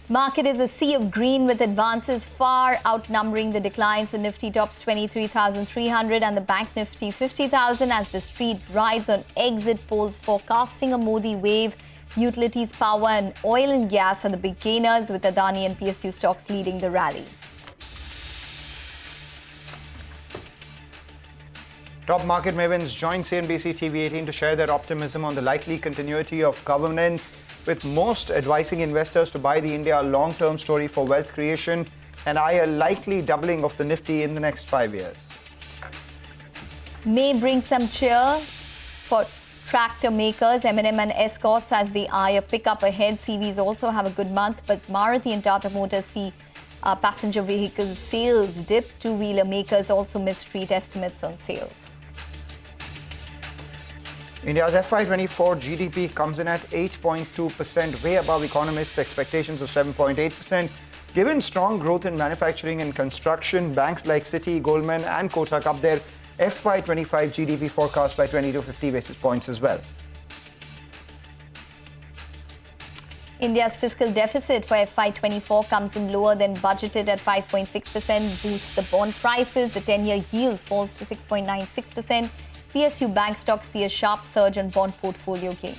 Market is a sea of green with advances far outnumbering the declines. The Nifty tops 23,300 and the Bank Nifty 50,000 as the street rides on exit polls forecasting a Modi wave. Utilities, power and oil and gas are the big gainers with Adani and PSU stocks leading the rally. Top market mavens join CNBC-TV18 to share their optimism on the likely continuity of governance, with most advising investors to buy the India long-term story for wealth creation and eye a likely doubling of the Nifty in the next 5 years. May bring some cheer for tractor makers, M&M and Escorts as they eye a pickup ahead. CVs also have a good month, but Maruti and Tata Motors see passenger vehicle sales dip. Two-wheeler makers also miss street estimates on sales. India's FY24 GDP comes in at 8.2%, way above economists' expectations of 7.8%. Given strong growth in manufacturing and construction, banks like Citi, Goldman and Kotak up their FY25 GDP forecast by 20 to 50 basis points as well. India's fiscal deficit for FY24 comes in lower than budgeted at 5.6%, boosts the bond prices. The 10-year yield falls to 6.96%. PSU bank stocks see a sharp surge on bond portfolio gains.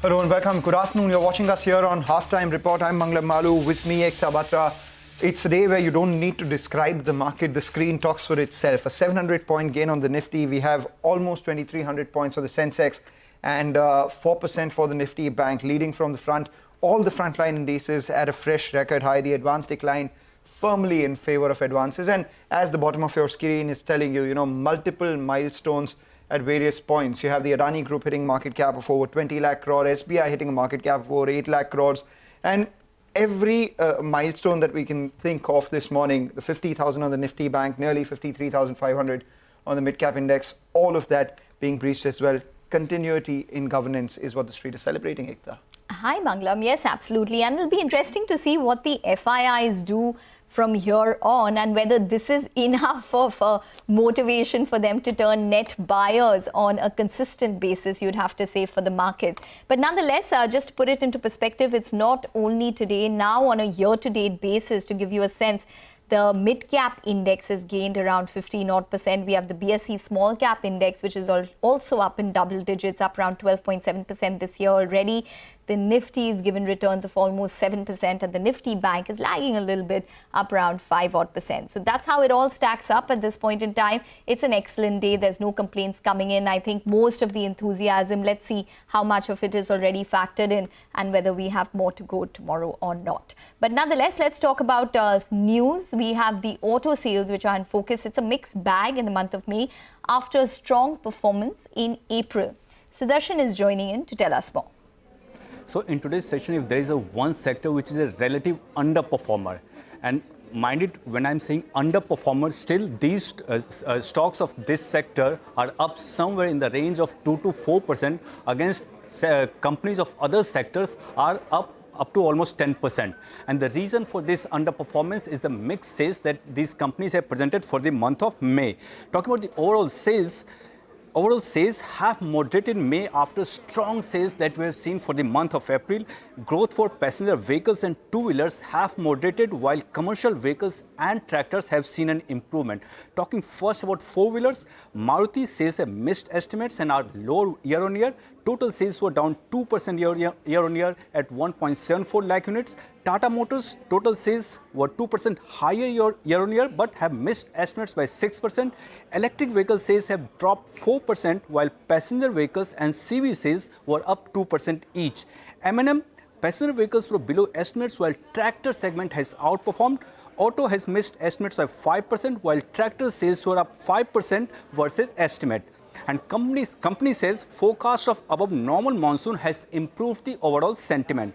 Hello and welcome. Good afternoon. You're watching us here on Halftime Report. I'm Manglam Malu. With me, Ekta Batra. It's a day where you don't need to describe the market. The screen talks for itself. A 700-point gain on the Nifty. We have almost 2,300 points for the Sensex and 4% for the Nifty Bank, leading from the front. All the frontline indices at a fresh record high. The advance decline firmly in favor of advances. And as the bottom of your screen is telling you, multiple milestones at various points. You have the Adani Group hitting market cap of over 20 lakh crore, SBI hitting a market cap of over 8 lakh crores. And every milestone that we can think of this morning, the 50,000 on the Nifty Bank, nearly 53,500 on the Midcap Index, all of that being breached as well. Continuity in governance is what the street is celebrating, Ekta. Hi, Manglam. Yes, absolutely. And it'll be interesting to see what the FIIs do from here on and whether this is enough of motivation for them to turn net buyers on a consistent basis, you'd have to say, for the markets. But nonetheless, just to put it into perspective, it's not only today. Now, on a year-to-date basis, to give you a sense, the mid-cap index has gained around 15% odd. We have the BSE Smallcap index, which is also up in double digits, up around 12.7% this year already. The Nifty is given returns of almost 7%, and the Nifty Bank is lagging a little bit, up around 5% odd. So that's how it all stacks up at this point in time. It's an excellent day. There's no complaints coming in. I think most of the enthusiasm, let's see how much of it is already factored in and whether we have more to go tomorrow or not. But nonetheless, let's talk about news. We have the auto sales, which are in focus. It's a mixed bag in the month of May after a strong performance in April. Sudarshan is joining in to tell us more. So in today's session, if there is one sector which is a relative underperformer, and mind it, when I'm saying underperformer, still these stocks of this sector are up somewhere in the range of 2 to 4% against companies of other sectors are up to almost 10%. And the reason for this underperformance is the mixed sales that these companies have presented for the month of May. Talking about the overall sales have moderated in May after strong sales that we have seen for the month of April. Growth for passenger vehicles and two-wheelers have moderated, while commercial vehicles and tractors have seen an improvement. Talking first about four-wheelers, Maruti sales have missed estimates and are lower year-on-year. Total sales were down 2% year-on-year at 1.74 lakh units. Tata Motors total sales were 2% higher year-on-year but have missed estimates by 6%. Electric vehicle sales have dropped 4%, while passenger vehicles and CV sales were up 2% each. M&M passenger vehicles were below estimates, while tractor segment has outperformed. Auto has missed estimates by 5%, while tractor sales were up 5% versus estimate. And company says forecast of above normal monsoon has improved the overall sentiment.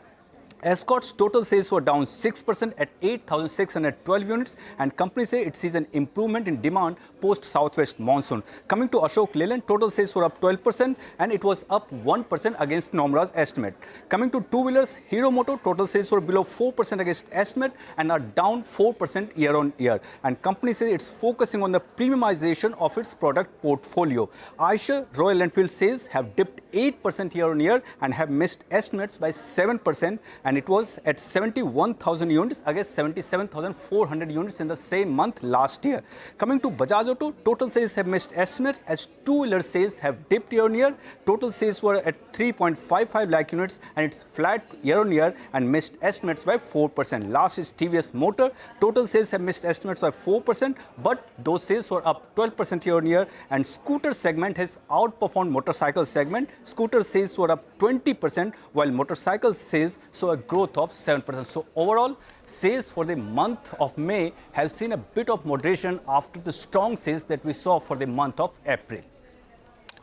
Escorts total sales were down 6% at 8,612 units, and companies say it sees an improvement in demand post southwest monsoon. Coming to Ashok Leyland, total sales were up 12% and it was up 1% against Nomura's estimate. Coming to two-wheelers, Hero Moto total sales were below 4% against estimate and are down 4% year on year. And companies say it's focusing on the premiumization of its product portfolio. Eicher Royal Enfield sales have dipped 8% year on year and have missed estimates by 7%. And it was at 71,000 units against 77,400 units in the same month last year. Coming to Bajaj Auto, total sales have missed estimates as two-wheeler sales have dipped year on year. Total sales were at 3.55 lakh units and it's flat year on year and missed estimates by 4%. Last is TVS Motor. Total sales have missed estimates by 4%, but those sales were up 12% year on year, and scooter segment has outperformed motorcycle segment. Scooter sales were up 20%, while motorcycle sales saw a growth of 7%. So overall, sales for the month of May have seen a bit of moderation after the strong sales that we saw for the month of April.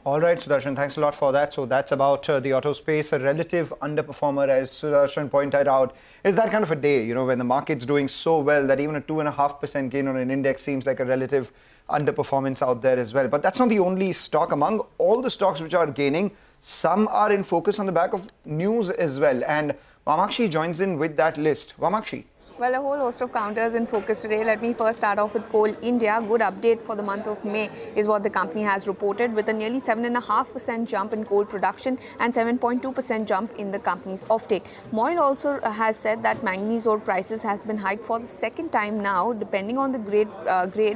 All right, Sudarshan, thanks a lot for that. So that's about the auto space. A relative underperformer, as Sudarshan pointed out, is that kind of a day, you know, when the market's doing so well that even a 2.5% gain on an index seems like a relative underperformance out there as well. But that's not the only stock. Among all the stocks which are gaining, some are in focus on the back of news as well. And Vamakshi joins in with that list. Vamakshi. Well, a whole host of counters in focus today. Let me first start off with Coal India. Good update for the month of May is what the company has reported, with a nearly 7.5% jump in coal production and 7.2% jump in the company's offtake. MOIL also has said that manganese ore prices have been hiked for the second time now. Depending on the grade,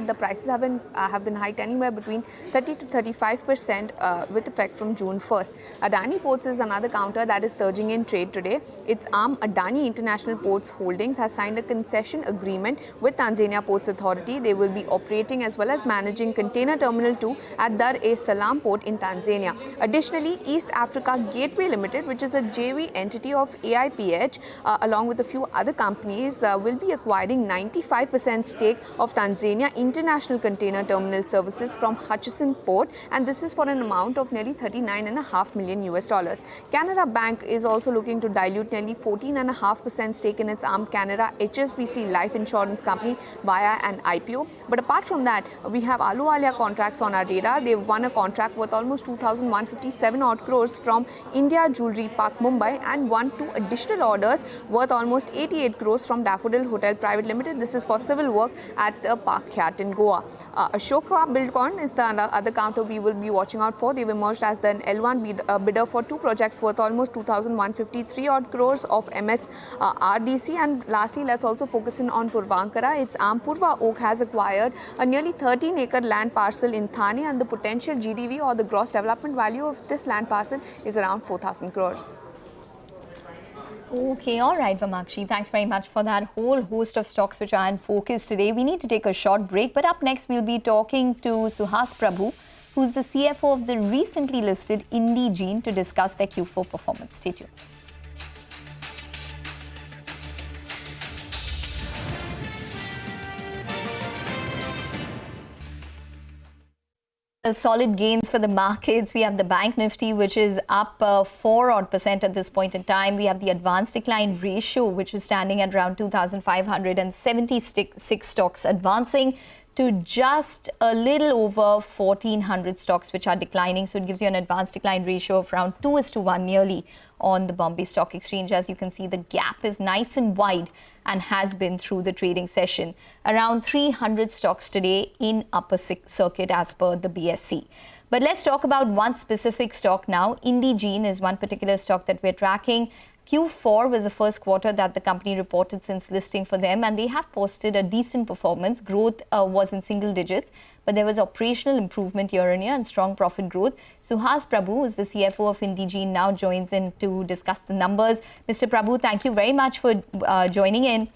the prices have been hiked anywhere between 30 to 35% with effect from June 1st. Adani Ports is another counter that is surging in trade today. Its arm Adani International Ports Holdings has signed a concession agreement with Tanzania Ports Authority. They will be operating as well as managing Container Terminal 2 at Dar es Salaam Port in Tanzania. Additionally, East Africa Gateway Limited, which is a JV entity of AIPH, along with a few other companies, will be acquiring 95% stake of Tanzania International Container Terminal Services from Hutchison Port, and this is for an amount of nearly $39.5 million. Canara Bank is also looking to dilute nearly 14.5% stake in its arm Canara HSBC Life Insurance Company via an IPO. But apart from that, we have Ahluwalia contracts on our radar. They've won a contract worth almost 2,157 odd crores from India Jewellery Park Mumbai and won 2 additional orders worth almost 88 crores from Daffodil Hotel Private Limited. This is for civil work at the Park Hyatt in Goa. Ashoka Buildcon is the other counter we will be watching out for. They've emerged as the L1 bidder for 2 projects worth almost 2,153 odd crores of MSRDC. And lastly, let's also focus in on Purvankara. Its arm Purva Oak has acquired a nearly 13-acre land parcel in Thane, and the potential GDV, or the gross development value of this land parcel, is around 4,000 crores. Okay, all right, Vamakshi. Thanks very much for that whole host of stocks which are in focus today. We need to take a short break, but up next we'll be talking to Suhas Prabhu, who's the CFO of the recently listed Indegene, to discuss their Q4 performance. Stay tuned. Solid gains for the markets. We have the bank Nifty, which is up 4% at this point in time. We have the advanced decline ratio, which is standing at around 2,576 stocks, advancing to just a little over 1,400 stocks which are declining. So it gives you an advanced decline ratio of around 2:1 nearly on the Bombay Stock Exchange. As you can see, the gap is nice and wide and has been through the trading session. Around 300 stocks today in upper circuit as per the BSE. But let's talk about one specific stock now. Indegene is one particular stock that we're tracking. Q4 was the first quarter that the company reported since listing for them, and they have posted a decent performance. Growth was in single digits, but there was operational improvement year on year and strong profit growth. Suhas Prabhu, who is the CFO of Indegene, now joins in to discuss the numbers. Mr. Prabhu, thank you very much for joining in.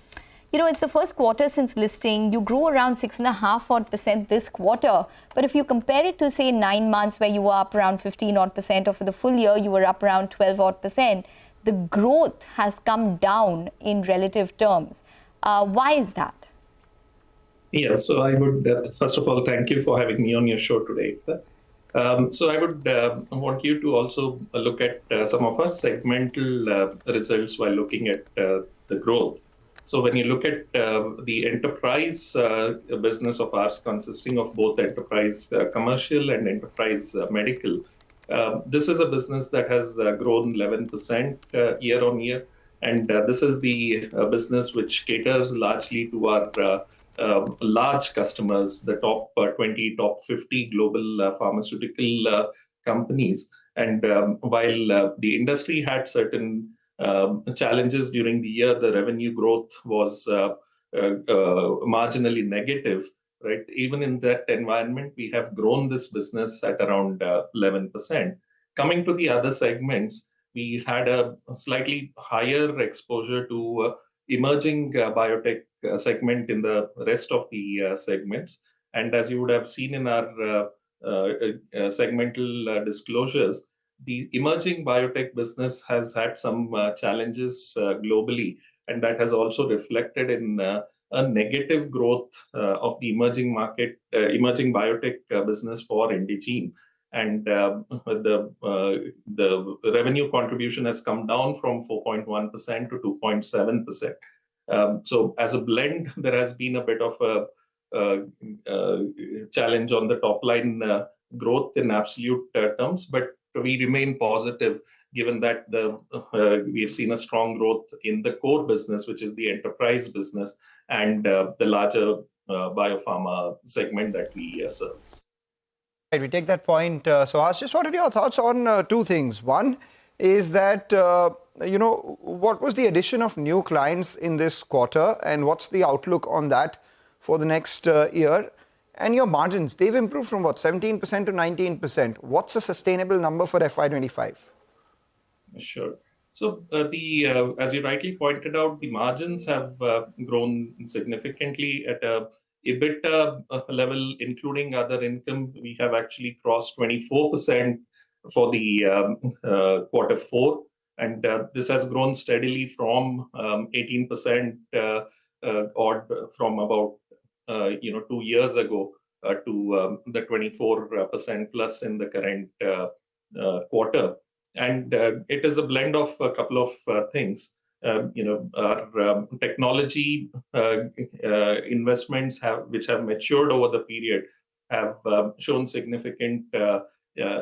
You know, it's the first quarter since listing. You grew around 6.5% this quarter. But if you compare it to, say, 9 months where you were up around 15% or for the full year, you were up around 12%, the growth has come down in relative terms. Why is that? Yeah, so I would, first of all, thank you for having me on your show today. So I would want you to also look at some of our segmental results while looking at the growth. So when you look at the enterprise business of ours, consisting of both enterprise commercial and enterprise medical, this is a business that has grown 11% year on year. And this is the business which caters largely to our large customers, the top 20, top 50 global pharmaceutical companies. And while the industry had certain challenges during the year, the revenue growth was marginally negative. Right, even in that environment, we have grown this business at around 11%. Coming to the other segments, we had a slightly higher exposure to emerging biotech segment in the rest of the segments. And as you would have seen in our segmental disclosures, the emerging biotech business has had some challenges globally, and that has also reflected in a negative growth of the emerging biotech business for Indegene. And the revenue contribution has come down from 4.1% to 2.7%. So as a blend, there has been a bit of a challenge on the top line growth in absolute terms, but we remain positive given that we have seen a strong growth in the core business, which is the enterprise business, and the larger biopharma segment that we service. Right, we take that point. So I just wanted your thoughts on two things. One is that, what was the addition of new clients in this quarter, and what's the outlook on that for the next year? And your margins, they've improved from what, 17% to 19%. What's a sustainable number for FY25? Sure. So as you rightly pointed out, the margins have grown significantly at a EBITDA level, including other income. We have actually crossed 24% for the quarter four, and this has grown steadily from 18% odd from about 2 years ago to the 24% plus in the current quarter. And it is a blend of a couple of things. Our technology investments which have matured over the period have shown significant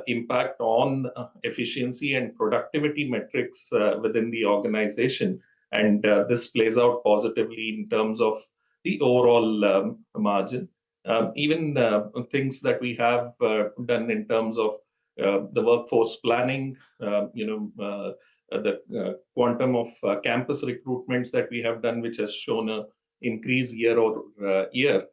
impact on efficiency and productivity metrics within the organization. And this plays out positively in terms of the overall margin. Even things that we have done in terms of the workforce planning, the quantum of campus recruitments that we have done, which has shown an increase year over year,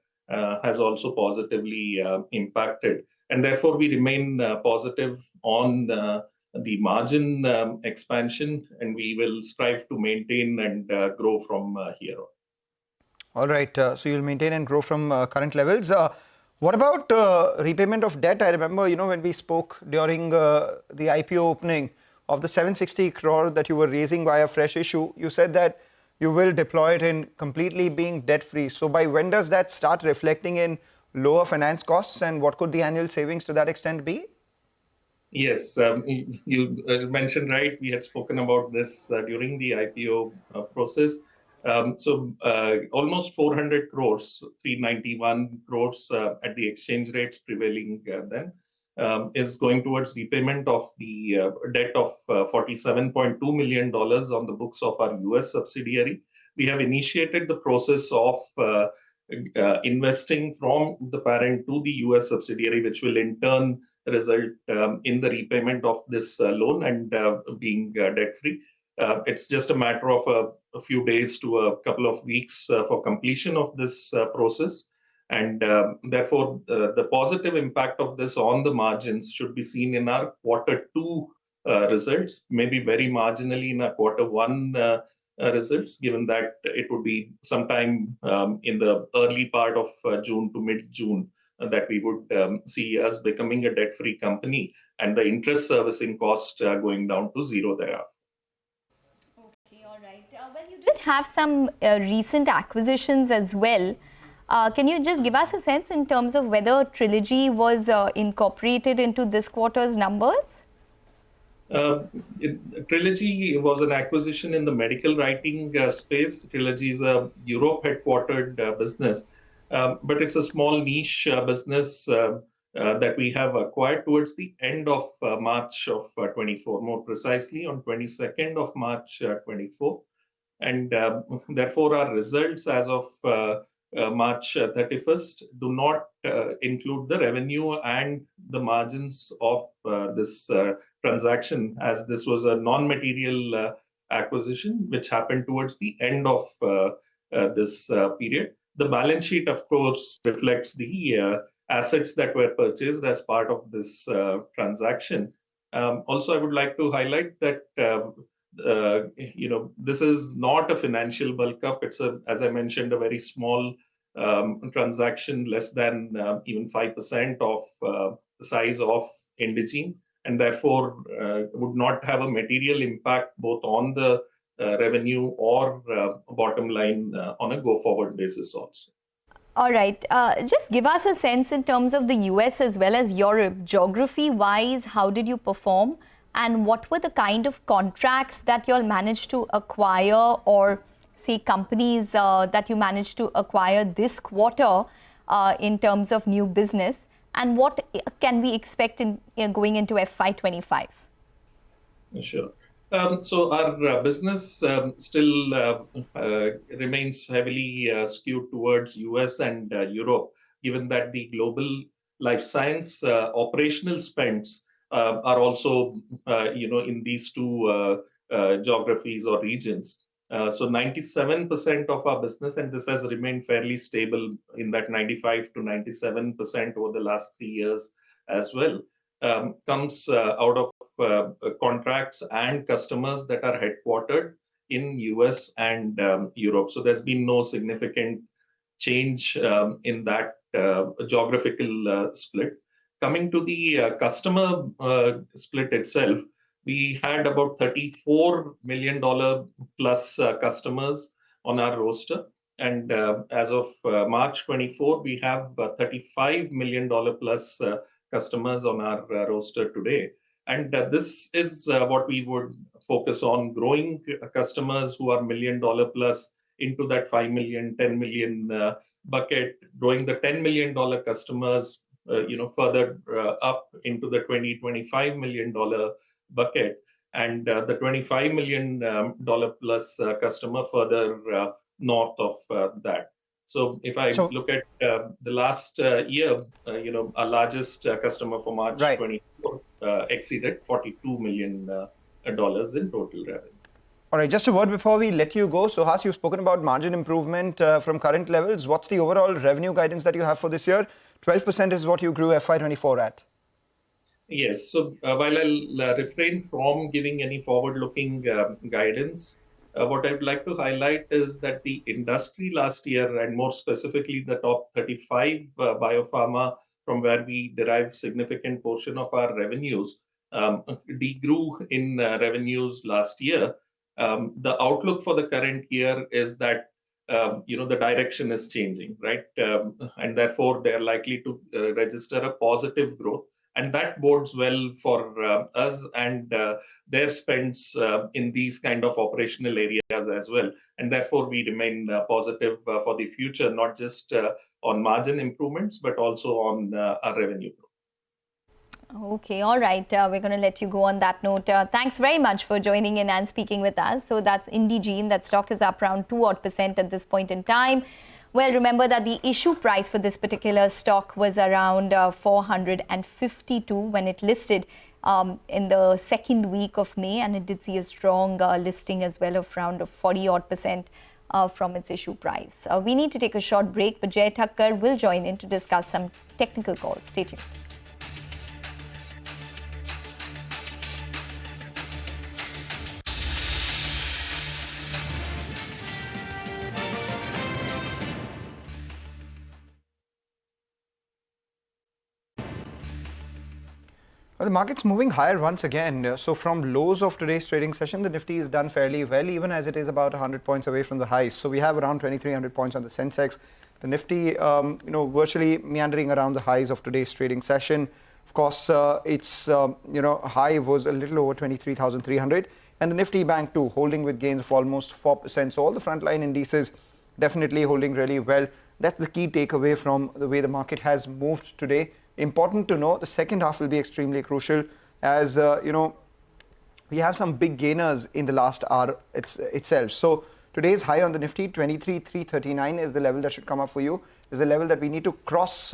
has also positively impacted. And therefore, we remain positive on the margin expansion, and we will strive to maintain and grow from here on. All right. So you'll maintain and grow from current levels. What about repayment of debt? I remember, when we spoke during the IPO opening of the 760 crore that you were raising via fresh issue, you said that you will deploy it in completely being debt-free. So by when does that start reflecting in lower finance costs, and what could the annual savings to that extent be? Yes, you mentioned right. We had spoken about this during the IPO process. So almost 400 crores, 391 crores at the exchange rates prevailing then, is going towards repayment of the debt of $47.2 million on the books of our US subsidiary. We have initiated the process of investing from the parent to the US subsidiary, which will in turn result in the repayment of this loan and being debt-free. It's just a matter of a few days to a couple of weeks for completion of this process. And therefore, the positive impact of this on the margins should be seen in our quarter two results, maybe very marginally in our quarter one results, given that it would be sometime in the early part of June to mid-June that we would see us becoming a debt-free company and the interest servicing cost going down to zero thereafter. Okay, all right. Well, you did have some recent acquisitions as well. Can you just give us a sense in terms of whether Trilogy was incorporated into this quarter's numbers? Trilogy was an acquisition in the medical writing space. Trilogy is a Europe headquartered business, but it's a small niche business that we have acquired towards the end of March of 24, more precisely on 22nd of March 24. And therefore, our results as of March 31st do not include the revenue and the margins of this transaction, as this was a non-material acquisition which happened towards the end of this period. The balance sheet, of course, reflects the assets that were purchased as part of this transaction. Also, I would like to highlight that this is not a financial bulk up. It's as I mentioned, a very small transaction, less than even 5% of the size of Indegene, and therefore would not have a material impact both on the revenue or bottom line on a go-forward basis also. All right. Just give us a sense in terms of the US as well as Europe. Geography-wise, how did you perform? And what were the kind of contracts that you all managed to acquire, or say companies that you managed to acquire this quarter in terms of new business? And what can we expect in going into FY25? Sure. So our business still remains heavily skewed towards US and Europe, given that the global life science operational spends are also, in these two geographies or regions. So 97% of our business, and this has remained fairly stable in that 95 to 97% over the last 3 years as well, comes out of contracts and customers that are headquartered in US and Europe. So there's been no significant change in that geographical split. Coming to the customer split itself, we had about $34 million plus customers on our roster. And as of March 24, we have $35 million plus customers on our roster today. And this is what we would focus on, growing customers who are $1 million plus into that 5 million, 10 million bucket, growing the $10 million customers further up into the $20, $25 million bucket, and the $25 million plus customer further north of that. So if I look at the last year, our largest customer for March 24 exceeded $42 million in total revenue. All right, just a word before we let you go. So, Has, you've spoken about margin improvement from current levels. What's the overall revenue guidance that you have for this year? 12% is what you grew FY24 at. Yes. So, while I'll refrain from giving any forward-looking guidance, what I'd like to highlight is that the industry last year, and more specifically the top 35 biopharma, from where we derive significant portion of our revenues, degrew in revenues last year. The outlook for the current year is that the direction is changing, right? And therefore, they're likely to register a positive growth. And that bodes well for us and their spends in these kind of operational areas as well. And therefore, we remain positive for the future, not just on margin improvements, but also on our revenue growth. Okay, all right. We're going to let you go on that note. Thanks very much for joining in and speaking with us. So that's Indegene. That stock is up around 2% at this point in time. Well, remember that the issue price for this particular stock was around 452 when it listed in the second week of May, and it did see a strong listing as well of around 40% from its issue price. We need to take a short break, but Jay Thakkar will join in to discuss some technical calls. Stay tuned. Well, the market's moving higher once again. So from lows of today's trading session, the Nifty is done fairly well, even as it is about 100 points away from the highs. So we have around 2,300 points on the Sensex. The Nifty, virtually meandering around the highs of today's trading session. Of course, its high was a little over 23,300, and the Nifty Bank too, holding with gains of almost 4%. So all the frontline indices definitely holding really well. That's the key takeaway from the way the market has moved today. Important to know, the second half will be extremely crucial, as we have some big gainers in the last hour itself. So today's high on the Nifty, 23,339 is the level that should come up for you. Is the level that we need to cross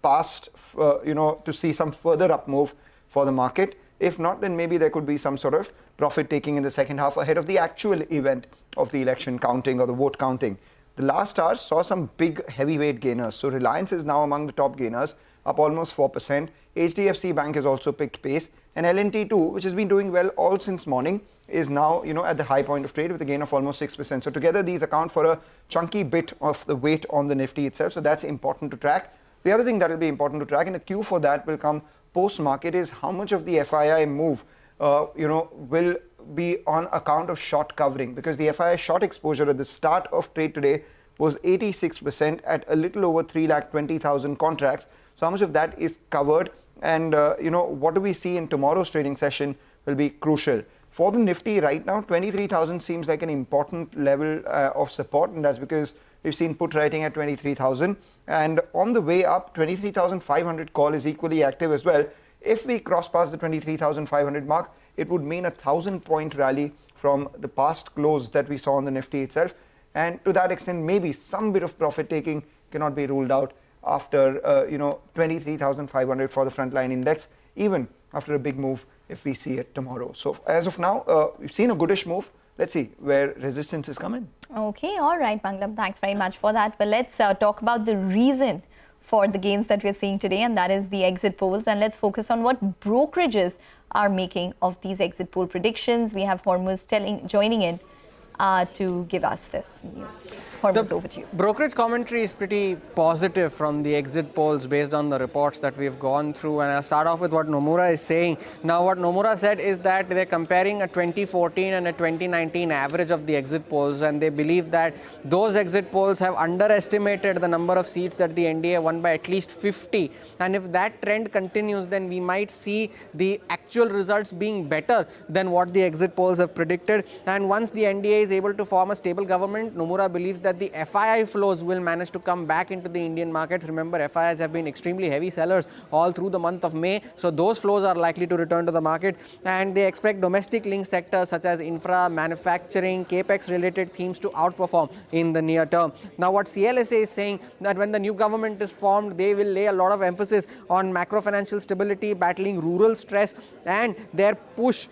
past, to see some further up move for the market. If not, then maybe there could be some sort of profit taking in the second half ahead of the actual event of the election counting or the vote counting. The last hour saw some big heavyweight gainers. So Reliance is now among the top gainers, up almost 4%. HDFC Bank has also picked pace. And L&T too, which has been doing well all since morning, is now at the high point of trade with a gain of almost 6%. So together these account for a chunky bit of the weight on the Nifty itself. So that's important to track. The other thing that will be important to track, and the cue for that will come post-market, is how much of the FII move will be on account of short covering, because the FII short exposure at the start of trade today was 86% at a little over 320,000 contracts. So how much of that is covered, and what do we see in tomorrow's trading session will be crucial. For the Nifty right now, 23,000 seems like an important level of support, and that's because we've seen put writing at 23,000, and on the way up, 23,500 call is equally active as well. If we cross past the 23,500 mark, it would mean a 1,000-point rally from the past close that we saw on the Nifty itself. And to that extent, maybe some bit of profit taking cannot be ruled out after 23,500 for the frontline index, even after a big move if we see it tomorrow. So as of now, we've seen a goodish move. Let's see where resistance is coming. Okay, all right, Manglam. Thanks very much for that. But let's talk about the reason for the gains that we're seeing today, and that is the exit polls. And let's focus on what brokerages are making of these exit poll predictions. We have Hormuz joining in to give us this news. Hormuz, over to you. Brokerage commentary is pretty positive from the exit polls based on the reports that we've gone through. And I'll start off with what Nomura is saying. Now, what Nomura said is that they're comparing a 2014 and a 2019 average of the exit polls, and they believe that those exit polls have underestimated the number of seats that the NDA won by at least 50. And if that trend continues, then we might see the actual results being better than what the exit polls have predicted. And once the NDA is able to form a stable government, Nomura believes that the FII flows will manage to come back into the Indian markets. Remember, FIIs have been extremely heavy sellers all through the month of May. So those flows are likely to return to the market. And they expect domestic linked sectors such as infra, manufacturing, capex related themes to outperform in the near term. Now, what CLSA is saying that when the new government is formed, they will lay a lot of emphasis on macro financial stability, battling rural stress, and their push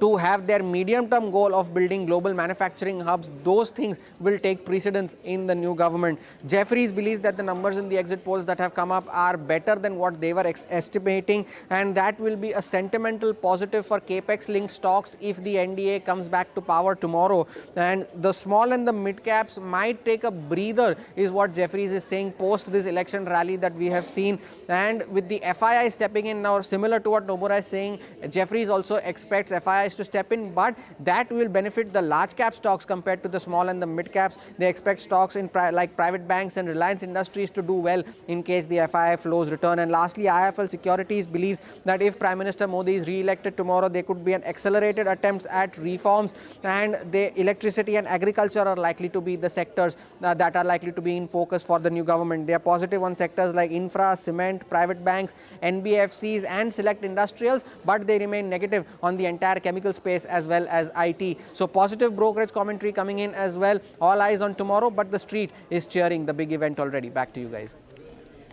to have their medium-term goal of building global manufacturing hubs. Those things will take precedence in the new government. Jefferies believes that the numbers in the exit polls that have come up are better than what they were estimating, and that will be a sentimental positive for capex-linked stocks if the NDA comes back to power tomorrow. And the small and the mid-caps might take a breather, is what Jefferies is saying, post this election rally that we have seen. And with the FII stepping in now, similar to what Nomura is saying, Jefferies also expects FII to step in, but that will benefit the large cap stocks compared to the small and the mid caps. They expect stocks in like private banks and Reliance Industries to do well in case the FII flows return. And lastly, IIFL Securities believes that if Prime Minister Modi is re-elected tomorrow, there could be an accelerated attempts at reforms, and the electricity and agriculture are likely to be the sectors that are likely to be in focus for the new government. They are positive on sectors like infra, cement, private banks, NBFCs and select industrials, but they remain negative on the entire chemical space as well as IT. So positive brokerage commentary coming in as well. All eyes on tomorrow, but the street is cheering the big event already. Back to you guys.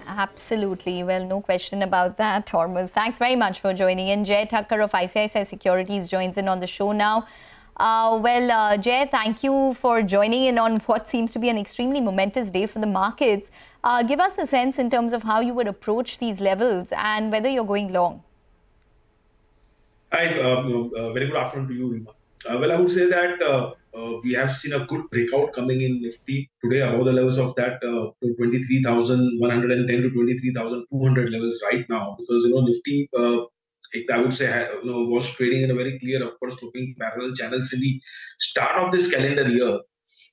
Absolutely. Well, no question about that, Hormuz. Thanks very much for joining in. Jay Thakkar of ICICI Securities joins in on the show now. Jay, thank you for joining in on what seems to be an extremely momentous day for the markets. Give us a sense in terms of how you would approach these levels and whether you're going long. Hi, very good afternoon to you. Well, I would say that we have seen a good breakout coming in Nifty today above the levels of that 23,110 to 23,200 levels right now, because Nifty I would say, was trading in a very clear upward sloping parallel channels in the start of this calendar year.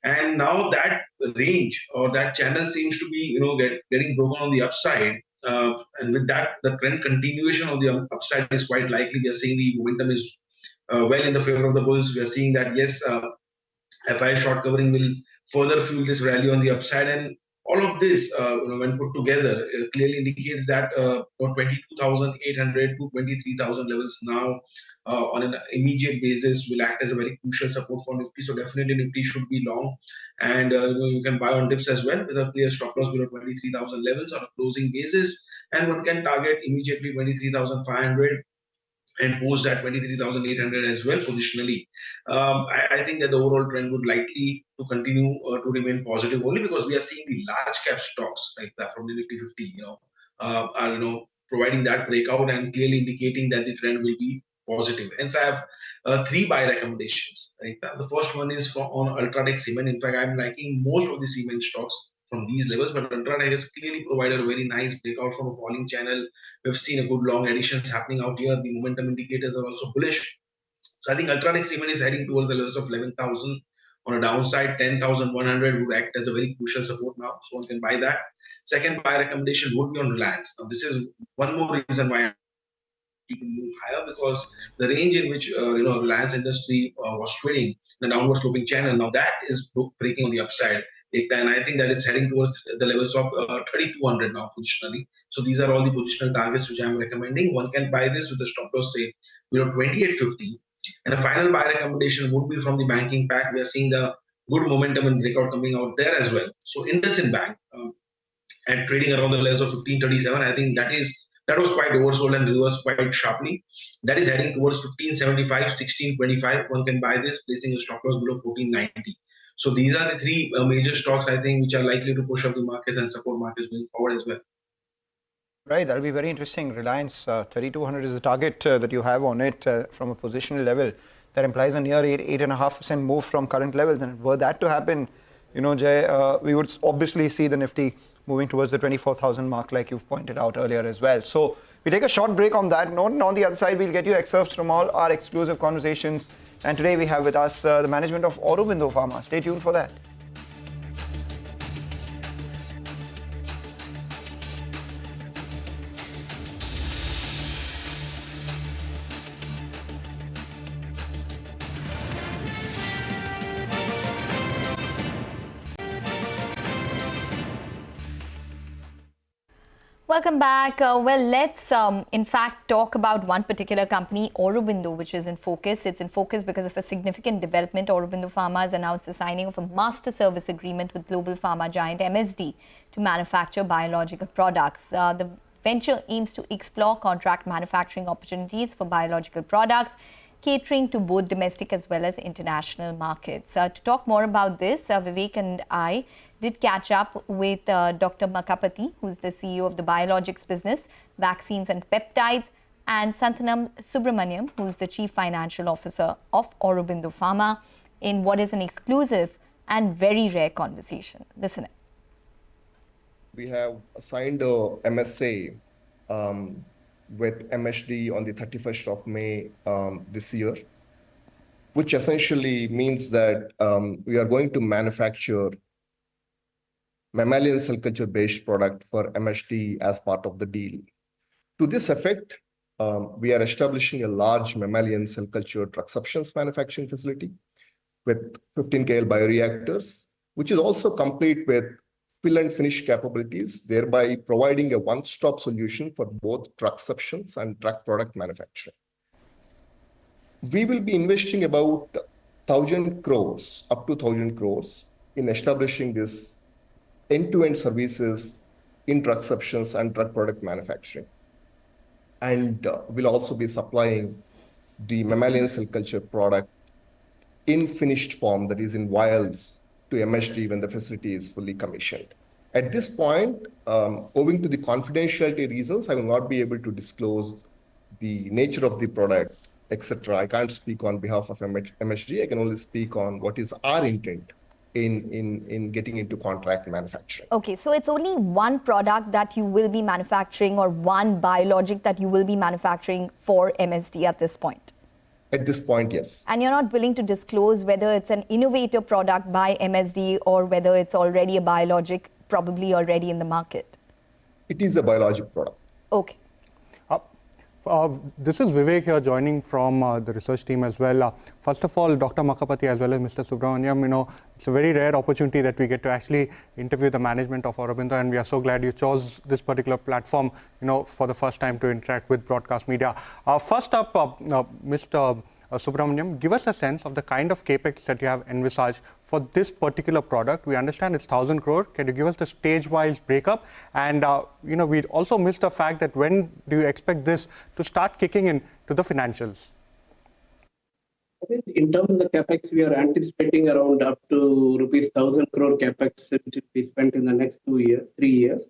And now that range or that channel seems to be, getting broken on the upside. And with that, the trend continuation of the upside is quite likely. We are seeing the momentum is well in the favor of the bulls. We are seeing that, yes, FI short covering will further fuel this rally on the upside. And all of this, when put together, clearly indicates that 22,800 to 23,000 levels now on an immediate basis will act as a very crucial support for Nifty. So definitely Nifty should be long, and you can buy on dips as well with a clear stop loss below 23,000 levels on a closing basis, and one can target immediately 23,500 and post at 23,800 as well positionally. I think that the overall trend would likely to continue to remain positive only because we are seeing the large cap stocks like that from the Nifty 50, are providing that breakout and clearly indicating that the trend will be positive. Hence, I have three buy recommendations. Right? The first one is on Ultratech Cement. In fact, I'm liking most of the cement stocks from these levels, but Ultratech has clearly provided a very nice breakout from a falling channel. We've seen a good long additions happening out here. The momentum indicators are also bullish. So I think Ultratech Cement is heading towards the levels of 11,000 on a downside. 10,100 would act as a very crucial support now, so one can buy that. Second buy recommendation would be on Reliance. Now this is one more reason why you can move higher, because the range in which Reliance Industry was trading, the downward sloping channel, now that is breaking on the upside. And I think that it's heading towards the levels of 3,200 now positionally. So these are all the positional targets which I'm recommending. One can buy this with a stop loss say 2850. And a final buy recommendation would be from the banking pack. We are seeing the good momentum and breakout coming out there as well. So IndusInd Bank and trading around the levels of 1537. I think that was quite oversold and reversed quite sharply. That is heading towards 1575, 1625. One can buy this, placing a stop loss below 1490. So these are the three major stocks, I think, which are likely to push up the markets and support markets going forward as well. Right, that'll be very interesting. Reliance 3,200 is the target that you have on it from a positional level. That implies a near 8.5% move from current levels. And were that to happen, Jay, we would obviously see the Nifty moving towards the 24,000 mark, like you've pointed out earlier as well. So we take a short break on that note, and on the other side, we'll get you excerpts from all our exclusive conversations. And today we have with us the management of Aurobindo Pharma. Stay tuned for that. Welcome back. Well, let's in fact talk about one particular company, Aurobindo, which is in focus. It's in focus because of a significant development. Aurobindo Pharma has announced the signing of a master service agreement with global pharma giant MSD to manufacture biological products. The venture aims to explore contract manufacturing opportunities for biological products, catering to both domestic as well as international markets. To talk more about this, Vivek and I did catch up with Dr. Makapati, who's the CEO of the biologics business, vaccines and peptides, and Santhanam Subramaniam, who's the Chief Financial Officer of Aurobindo Pharma, in what is an exclusive and very rare conversation. Listen in. We have signed a MSA with MSD on the 31st of May this year, which essentially means that we are going to manufacture mammalian cell culture based product for MSD as part of the deal. To this effect, we are establishing a large mammalian cell culture drug substance manufacturing facility with 15 KL bioreactors, which is also complete with fill and finish capabilities, thereby providing a one-stop solution for both drug substance and drug product manufacturing. We will be investing about 1,000 crores, up to 1,000 crores in establishing this end-to-end services in drug substance and drug product manufacturing. And we'll also be supplying the mammalian cell culture product in finished form, that is in vials, to MSD when the facility is fully commissioned. At this point, owing to the confidentiality reasons, I will not be able to disclose the nature of the product, etc. I can't speak on behalf of MSD. I can only speak on what is our intent in getting into contract manufacturing. Okay, so it's only one product that you will be manufacturing or one biologic that you will be manufacturing for MSD at this point? At this point, yes. And you're not willing to disclose whether it's an innovator product by MSD or whether it's already a biologic, probably already in the market? It is a biologic product. Okay. This is Vivek here joining from the research team as well. First of all, Dr. Makapati as well as Mr. Subramaniam, it's a very rare opportunity that we get to actually interview the management of Aurobindo, and we are so glad you chose this particular platform, for the first time to interact with broadcast media. First up, Mr. Subramaniam, give us a sense of the kind of capex that you have envisaged for this particular product. We understand it's 1,000 crore. Can you give us the stage-wise breakup? And we also missed the fact that when do you expect this to start kicking in to the financials? I think in terms of the capex, we are anticipating around up to rupees 1,000 crore capex which will be spent in the next 3 years.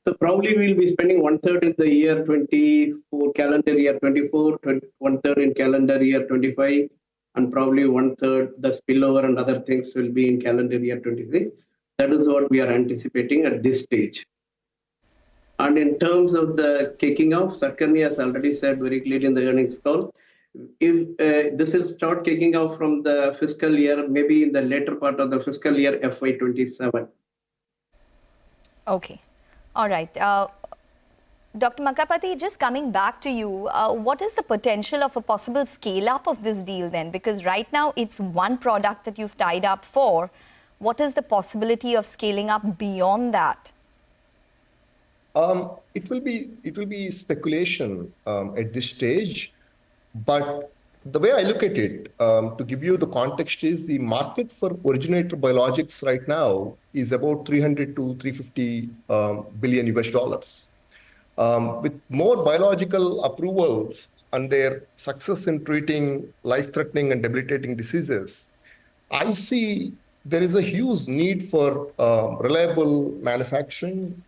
So probably we'll be spending 1/3 in the year 24, calendar year 24, 1/3 in calendar year 25, and probably 1/3 the spillover and other things will be in calendar year 26. That is what we are anticipating at this stage. And in terms of the kicking off, Sarkani has already said very clearly in the earnings call, if this will start kicking off from the fiscal year, maybe in the later part of the fiscal year FY27. Okay. All right. Dr. Makapati, just coming back to you, what is the potential of a possible scale-up of this deal then? Because right now it's one product that you've tied up for. What is the possibility of scaling up beyond that? It will be speculation at this stage, but the way I look at it, to give you the context, is the market for originator biologics right now is about 300 to 350 billion US dollars. With more biological approvals and their success in treating life-threatening and debilitating diseases, I see there is a huge need for reliable manufacturing,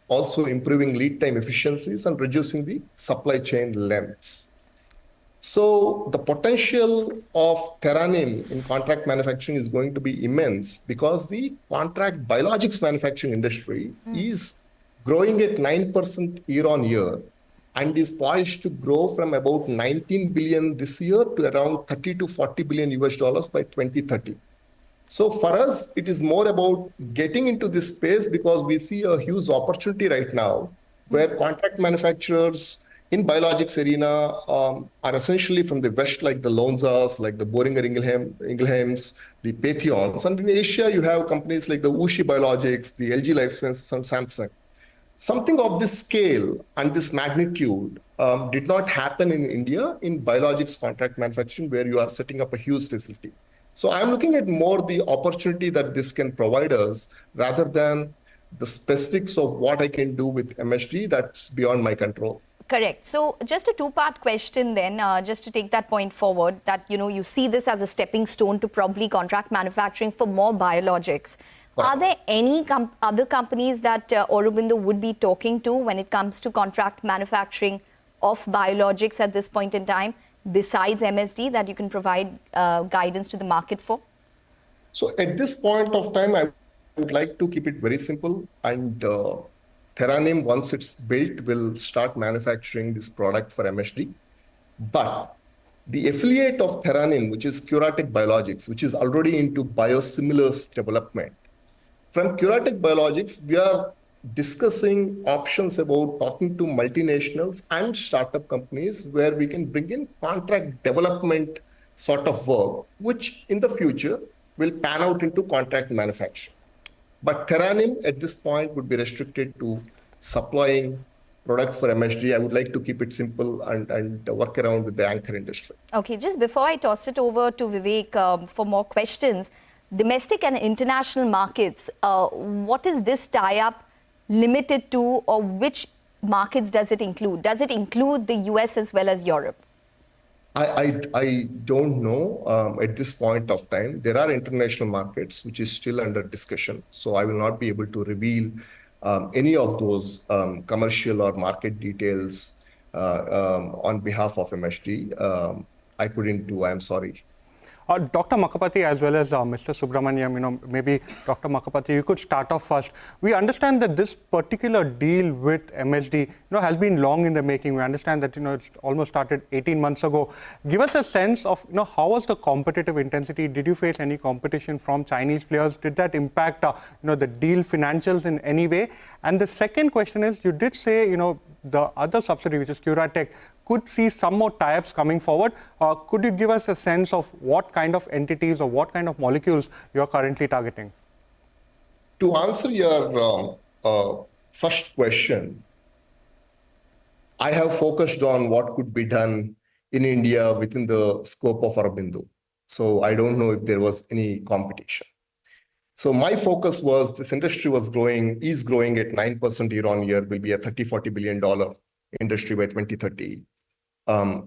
also improving lead time efficiencies and reducing the supply chain lengths. So the potential of Theranim in contract manufacturing is going to be immense because the contract biologics manufacturing industry is growing at 9% year on year and is poised to grow from about 19 billion this year to around 30 to 40 billion US dollars by 2030. So for us, it is more about getting into this space because we see a huge opportunity right now where contract manufacturers in biologics arena are essentially from the West, like the Lonzas, like the Boehringer Ingelheims, the Patheons. And in Asia, you have companies like the WuXi Biologics, the LG Life Sciences, and Samsung. Something of this scale and this magnitude did not happen in India in biologics contract manufacturing, where you are setting up a huge facility. So I'm looking at more the opportunity that this can provide us rather than the specifics of what I can do with MSD that's beyond my control. Correct. So just a two-part question then, just to take that point forward, that you see this as a stepping stone to probably contract manufacturing for more biologics. Right. Are there any other companies that Aurobindo would be talking to when it comes to contract manufacturing of biologics at this point in time, besides MSD, that you can provide guidance to the market for? So at this point of time, I would like to keep it very simple, and Theranim, once it's built, will start manufacturing this product for MSD. But the affiliate of Theranim, which is Curatech Biologics, which is already into biosimilars development. From Curatech Biologics, we are discussing options about talking to multinationals and startup companies where we can bring in contract development sort of work, which in the future will pan out into contract manufacturing. But Theranim at this point would be restricted to supplying product for MSD. I would like to keep it simple and work around with the anchor industry. Okay, just before I toss it over to Vivek for more questions, domestic and international markets, what is this tie-up limited to, or which markets does it include? Does it include the US as well as Europe? I don't know at this point of time. There are international markets which is still under discussion. So I will not be able to reveal any of those commercial or market details on behalf of MSD. I couldn't do, I'm sorry. Dr. Makapati as well as Mr. Subramaniam, maybe Dr. Makapati, you could start off first. We understand that this particular deal with MSD, has been long in the making. We understand that, it's almost started 18 months ago. Give us a sense of, how was the competitive intensity? Did you face any competition from Chinese players? Did that impact, the deal financials in any way? And the second question is, you did say, the other subsidiary, which is Curatech, could see some more tie-ups coming forward. Could you give us a sense of what kind of entities or what kind of molecules you're currently targeting? To answer your first question, I have focused on what could be done in India within the scope of Aurobindo. So I don't know if there was any competition. So my focus was this industry is growing at 9% year on year, will be a $30-40 billion industry by 2030.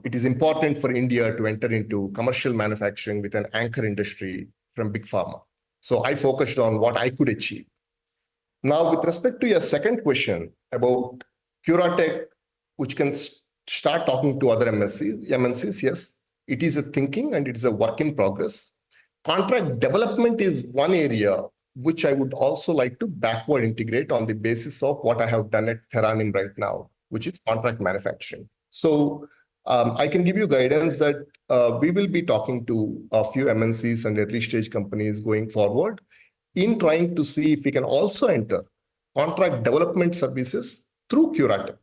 It is important for India to enter into commercial manufacturing with an anchor industry from Big Pharma. So I focused on what I could achieve. Now, with respect to your second question about Curatech, which can start talking to other MNCs, yes, it is a thinking and it is a work in progress. Contract development is one area which I would also like to backward integrate on the basis of what I have done at Theranim right now, which is contract manufacturing. So I can give you guidance that we will be talking to a few MNCs and early stage companies going forward in trying to see if we can also enter contract development services through Curatech.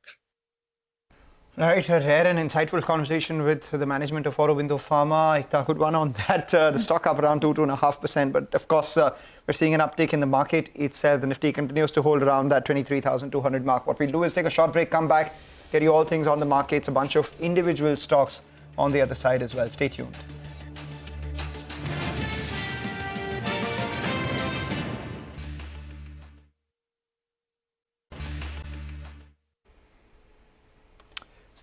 Right, a rare and insightful conversation with the management of Aurobindo Pharma. A good one on that. The stock up around 2.5%. But of course, we're seeing an uptick in the market itself. The Nifty continues to hold around that 23,200 mark. What we'll do is take a short break, come back, get you all things on the markets, a bunch of individual stocks on the other side as well. Stay tuned.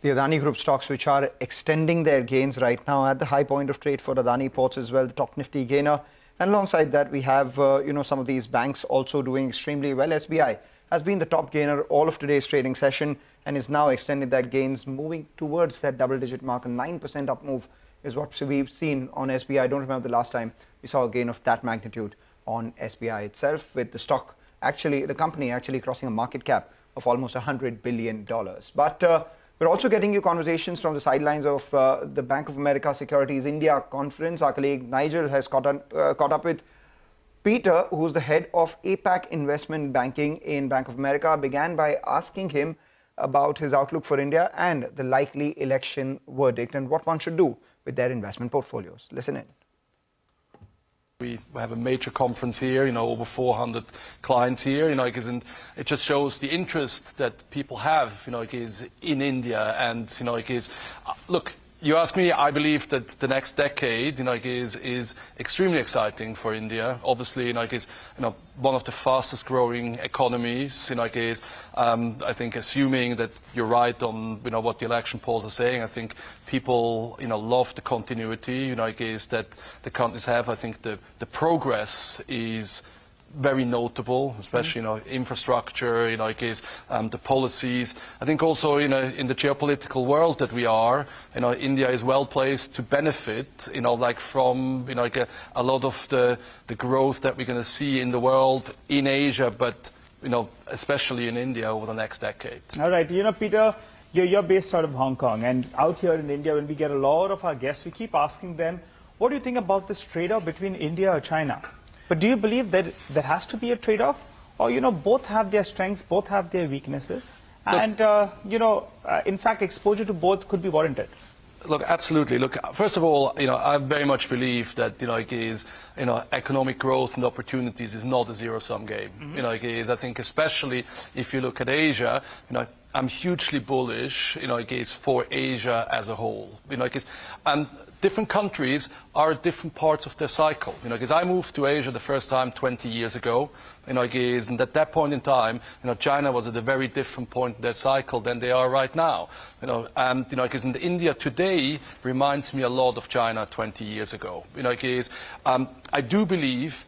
The Adani Group stocks, which are extending their gains right now at the high point of trade for Adani Ports as well, the top Nifty gainer. And alongside that, we have, some of these banks also doing extremely well. SBI has been the top gainer all of today's trading session and is now extending that gains, moving towards that double-digit mark. A 9% up move is what we've seen on SBI. I don't remember the last time we saw a gain of that magnitude on SBI itself, with the stock the company actually crossing a market cap of almost $100 billion. But we're also getting you conversations from the sidelines of the Bank of America Securities India conference. Our colleague Nigel has caught up with Peter, who's the head of APAC investment banking in Bank of America. Began by asking him about his outlook for India and the likely election verdict and what one should do with their investment portfolios. Listen in. We have a major conference here, over 400 clients here, and it just shows the interest that people have, in India. And, look, you ask me, I believe that the next decade, is extremely exciting for India. Obviously, one of the fastest growing economies, I think assuming that you're right on, what the election polls are saying, I think people, love the continuity, that the countries have. I think the progress is very notable, especially, infrastructure, the policies. I think also, in the geopolitical world that we are, India is well placed to benefit, from, a lot of the growth that we're going to see in the world, in Asia, but, especially in India over the next decade. All right. Peter, you're based out of Hong Kong, and out here in India, when we get a lot of our guests, we keep asking them, what do you think about this trade-off between India or China? But do you believe that there has to be a trade-off? Or, both have their strengths, both have their weaknesses. And, in fact, exposure to both could be warranted. Look, absolutely. Look, first of all, I very much believe that, economic growth and opportunities is not a zero-sum game. Mm-hmm. I think especially if you look at Asia, I'm hugely bullish, for Asia as a whole. And different countries are at different parts of their cycle. I moved to Asia the first time 20 years ago. And at that point in time, China was at a very different point in their cycle than they are right now. And India today reminds me a lot of China 20 years ago. I do believe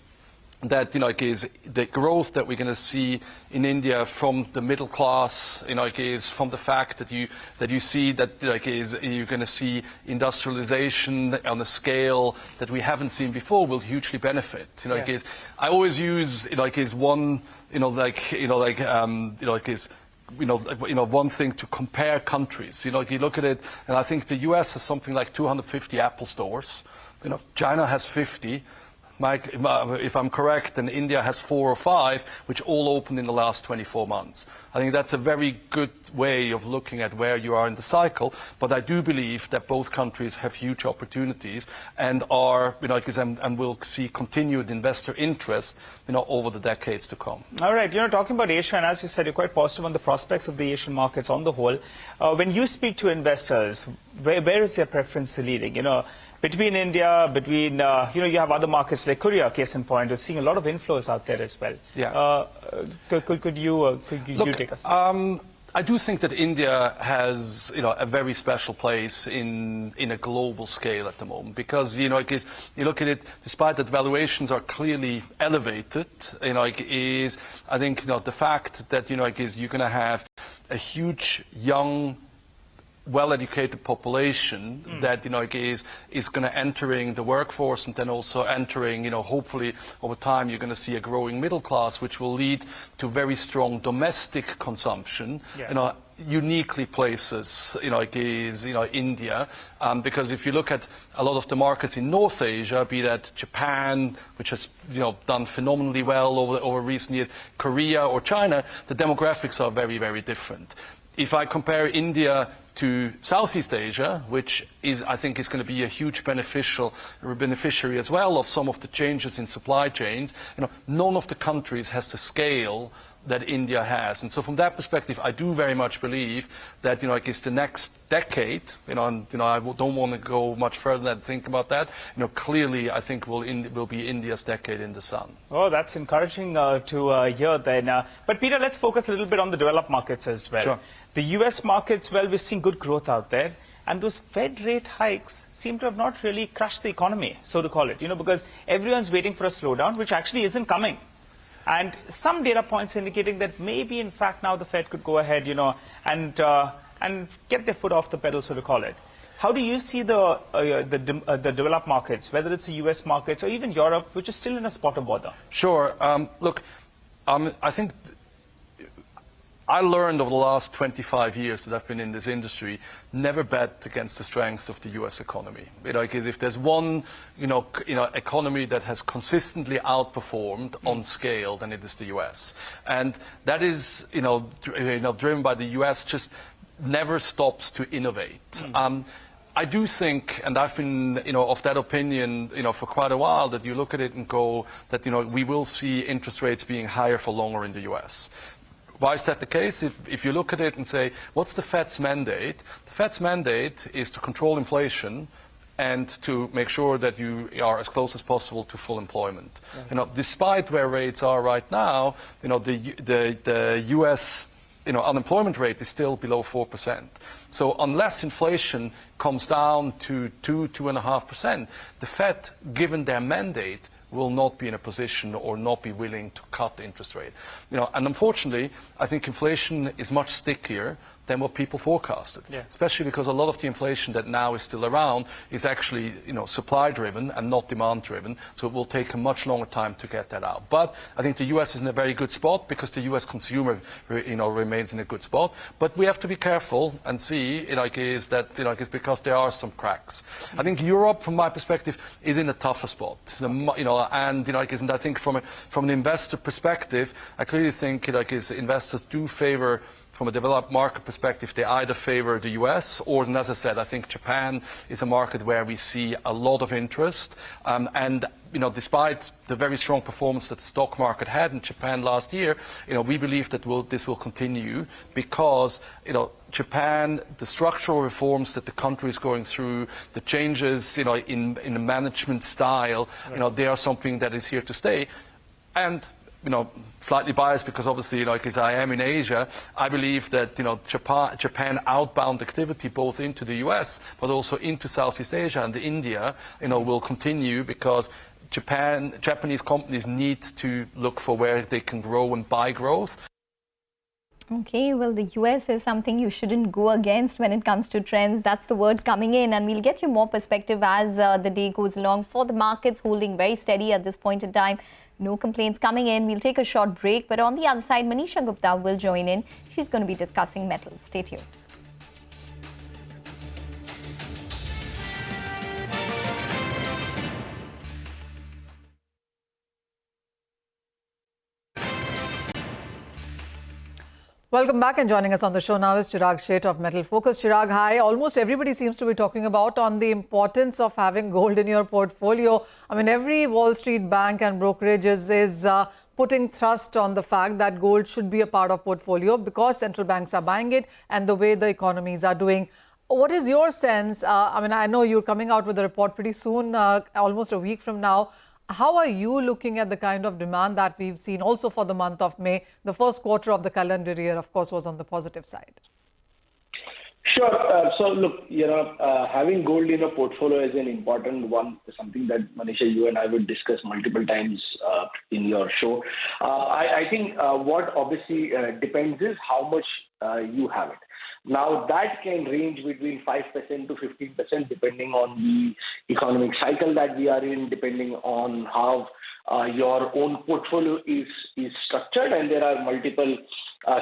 that is the growth that we're going to see in India from the middle class, is from the fact that you see that you're going to see industrialization on a scale that we haven't seen before will hugely benefit. I always use one one thing to compare countries. You look at it, and I think the US has something like 250 Apple stores. China has 50. Mike, if I'm correct, then India has 4 or 5, which all opened in the last 24 months. I think that's a very good way of looking at where you are in the cycle. But I do believe that both countries have huge opportunities and are, and will see continued investor interest, over the decades to come. All right, talking about Asia, and as you said, you're quite positive on the prospects of the Asian markets on the whole. When you speak to investors, where is their preference leading? Between India, you have other markets like Korea, case in point. You're seeing a lot of inflows out there as well. Yeah. Could you take us? I do think that India has, a very special place in a global scale at the moment because, you look at it, despite that valuations are clearly elevated, I think, the fact that, you're going to have a huge young well-educated population that is going to entering the workforce and then also entering, hopefully over time you're going to see a growing middle class, which will lead to very strong domestic consumption. Yeah. Uniquely places, India, because if you look at a lot of the markets in North Asia, be that Japan, which has done phenomenally well over recent years, Korea or China, the demographics are very, very different. If I compare India to Southeast Asia, which I think is going to be a huge beneficiary as well of some of the changes in supply chains, none of the countries has the scale that India has. And so from that perspective, I do very much believe that, the next decade, and, I don't want to go much further than think about that, clearly I think will be India's decade in the sun. Oh, that's encouraging to hear then. But Peter, let's focus a little bit on the developed markets as well. Sure. The US markets, well, we're seeing good growth out there. And those Fed rate hikes seem to have not really crushed the economy, so to call it, because everyone's waiting for a slowdown, which actually isn't coming. And some data points indicating that maybe, in fact, now the Fed could go ahead, and get their foot off the pedal, so to call it. How do you see the developed markets, whether it's the US markets or even Europe, which is still in a spot of bother? Sure. Look, I think I learned over the last 25 years that I've been in this industry, never bet against the strength of the U.S. economy. If there's one, economy that has consistently outperformed on scale, then it is the U.S. And that is, driven by the U.S. just never stops to innovate. I do think, and I've been, of that opinion, for quite a while, that you look at it and go that, we will see interest rates being higher for longer in the U.S. Why is that the case? If you look at it and say, what's the Fed's mandate? The Fed's mandate is to control inflation and to make sure that you are as close as possible to full employment. Yeah. Despite where rates are right now, the U.S. unemployment rate is still below 4%. So unless inflation comes down to 2.5%, the Fed, given their mandate, will not be in a position or not be willing to cut the interest rate. And unfortunately, I think inflation is much stickier than what people forecasted. Yeah. Especially because a lot of the inflation that now is still around is actually, supply driven and not demand driven. So it will take a much longer time to get that out. But I think the US is in a very good spot because the US consumer, remains in a good spot. But we have to be careful and see, is that, it's because there are some cracks. I think Europe, from my perspective, is in a tougher spot. And, and I think from an investor perspective, I clearly think, investors do favor, from a developed market perspective, they either favor the US or, and as I said, I think Japan is a market where we see a lot of interest. And despite the very strong performance that the stock market had in Japan last year, we believe that this will continue because, Japan, the structural reforms that the country is going through, the changes, in the management style, they are something that is here to stay. And slightly biased because obviously, as I am in Asia, I believe that, Japan outbound activity both into the US, but also into Southeast Asia and India, will continue because Japanese companies need to look for where they can grow and buy growth. Okay, well, the US is something you shouldn't go against when it comes to trends. That's the word coming in, and we'll get you more perspective as the day goes along. For the markets, holding very steady at this point in time. No complaints coming in. We'll take a short break, but on the other side, Manisha Gupta will join in. She's going to be discussing metals. Stay tuned. Welcome back, and joining us on the show now is Chirag Sheth of Metal Focus. Chirag, hi. Almost everybody seems to be talking about on the importance of having gold in your portfolio. I mean, every Wall Street bank and brokerage is putting thrust on the fact that gold should be a part of portfolio because central banks are buying it and the way the economies are doing. What is your sense? I mean, I know you're coming out with a report pretty soon, almost a week from now. How are you looking at the kind of demand that we've seen also for the month of May? The first quarter of the calendar year, of course, was on the positive side. Sure. So look, having gold in a portfolio is an important one, something that Manisha, you and I would discuss multiple times in your show. I think what obviously depends is how much you have it. Now, that can range between 5% to 15% depending on the economic cycle that we are in, depending on how your own portfolio is structured, and there are multiple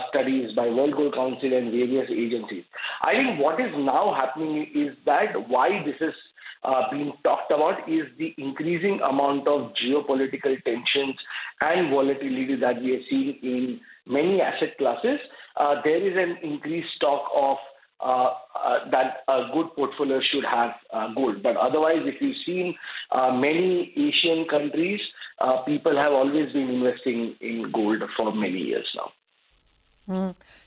studies by World Gold Council and various agencies. I think what is now happening is that why this is being talked about is the increasing amount of geopolitical tensions and volatility that we are seeing in many asset classes. There is an increased stock of that a good portfolio should have gold. But otherwise, if you've seen many Asian countries, people have always been investing in gold for many years now.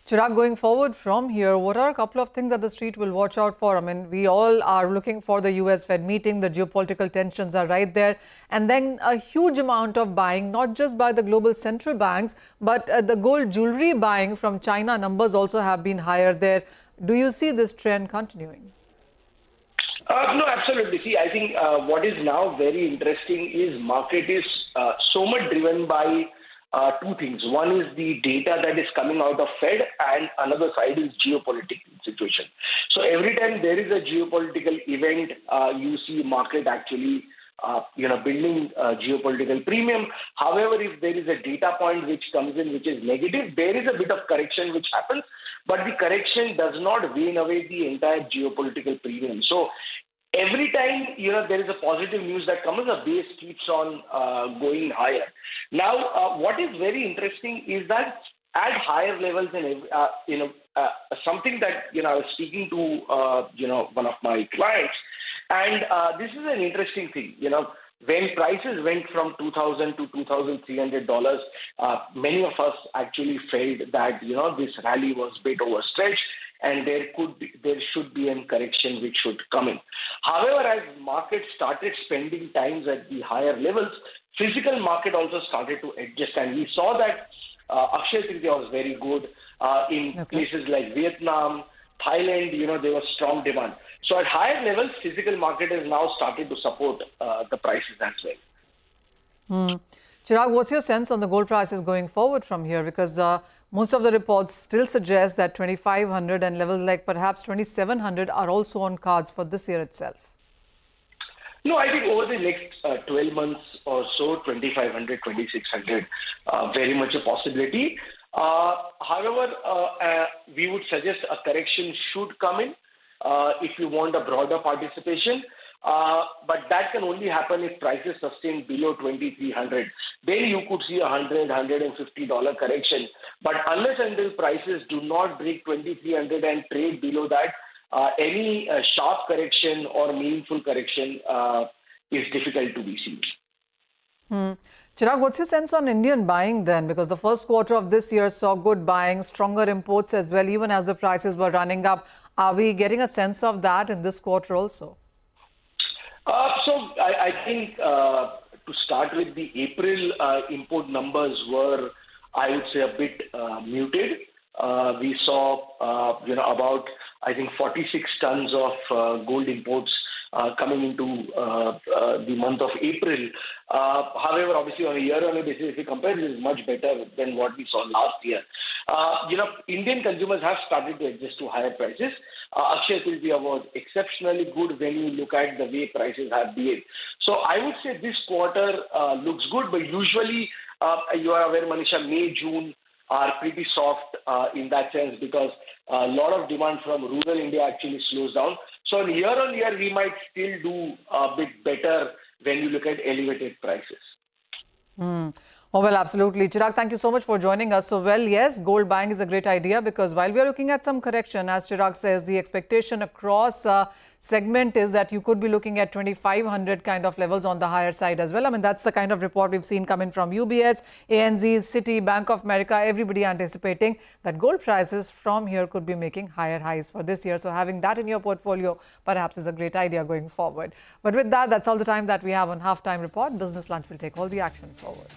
Chirag, going forward from here, what are a couple of things that the street will watch out for? I mean, we all are looking for the US Fed meeting. The geopolitical tensions are right there. And then a huge amount of buying, not just by the global central banks, but the gold jewelry buying from China numbers also have been higher there. Do you see this trend continuing? No, absolutely. See, I think what is now very interesting is market is so much driven by two things. One is the data that is coming out of Fed, and another side is geopolitical situation. So every time there is a geopolitical event, you see market actually building geopolitical premium. However, if there is a data point which comes in which is negative, there is a bit of correction which happens, but the correction does not wane away the entire geopolitical premium. So every time there is a positive news that comes, the base keeps on going higher. Now, what is very interesting is that at higher levels, something that I was speaking to one of my clients, and this is an interesting thing. When prices went from $2,000 to $2,300, many of us actually felt that this rally was a bit overstretched, and there should be a correction which should come in. However, as markets started spending times at the higher levels, physical market also started to adjust, and we saw that Akshaya Tritiya was very good in places like Vietnam, Thailand. There was strong demand. So at higher levels, physical market has now started to support the prices as well. Chirag, what's your sense on the gold prices going forward from here? Because most of the reports still suggest that 2,500 and levels like perhaps 2,700 are also on cards for this year itself. No, I think over the next 12 months or so, 2,500, 2,600, very much a possibility. However, we would suggest a correction should come in if you want a broader participation. But that can only happen if prices sustain below 2,300. Then you could see $100, $150 correction. But unless until prices do not break 2,300 and trade below that, any sharp correction or meaningful correction is difficult to be seen. Chirag, what's your sense on Indian buying then? Because the first quarter of this year saw good buying, stronger imports as well, even as the prices were running up. Are we getting a sense of that in this quarter also? So I think to start with, the April import numbers were, I would say, a bit muted. We saw, about, I think, 46 tons of gold imports coming into the month of April. However, obviously on a year-on-year basis, if you compare, this is much better than what we saw last year. Indian consumers have started to adjust to higher prices. Akshaya Tritiya was exceptionally good when you look at the way prices have behaved. So I would say this quarter looks good, but usually you are aware, Manisha, May, June are pretty soft in that sense because a lot of demand from rural India actually slows down. So on year, we might still do a bit better when you look at elevated prices. Oh, well, absolutely. Chirag, thank you so much for joining us. So, well, yes, gold buying is a great idea because while we are looking at some correction, as Chirag says, the expectation across segment is that you could be looking at 2,500 kind of levels on the higher side as well. I mean, that's the kind of report we've seen coming from UBS, ANZ, Citi, Bank of America, everybody anticipating that gold prices from here could be making higher highs for this year. So having that in your portfolio perhaps is a great idea going forward. But with that, that's all the time that we have on Halftime Report. Business Lunch will take all the action forward.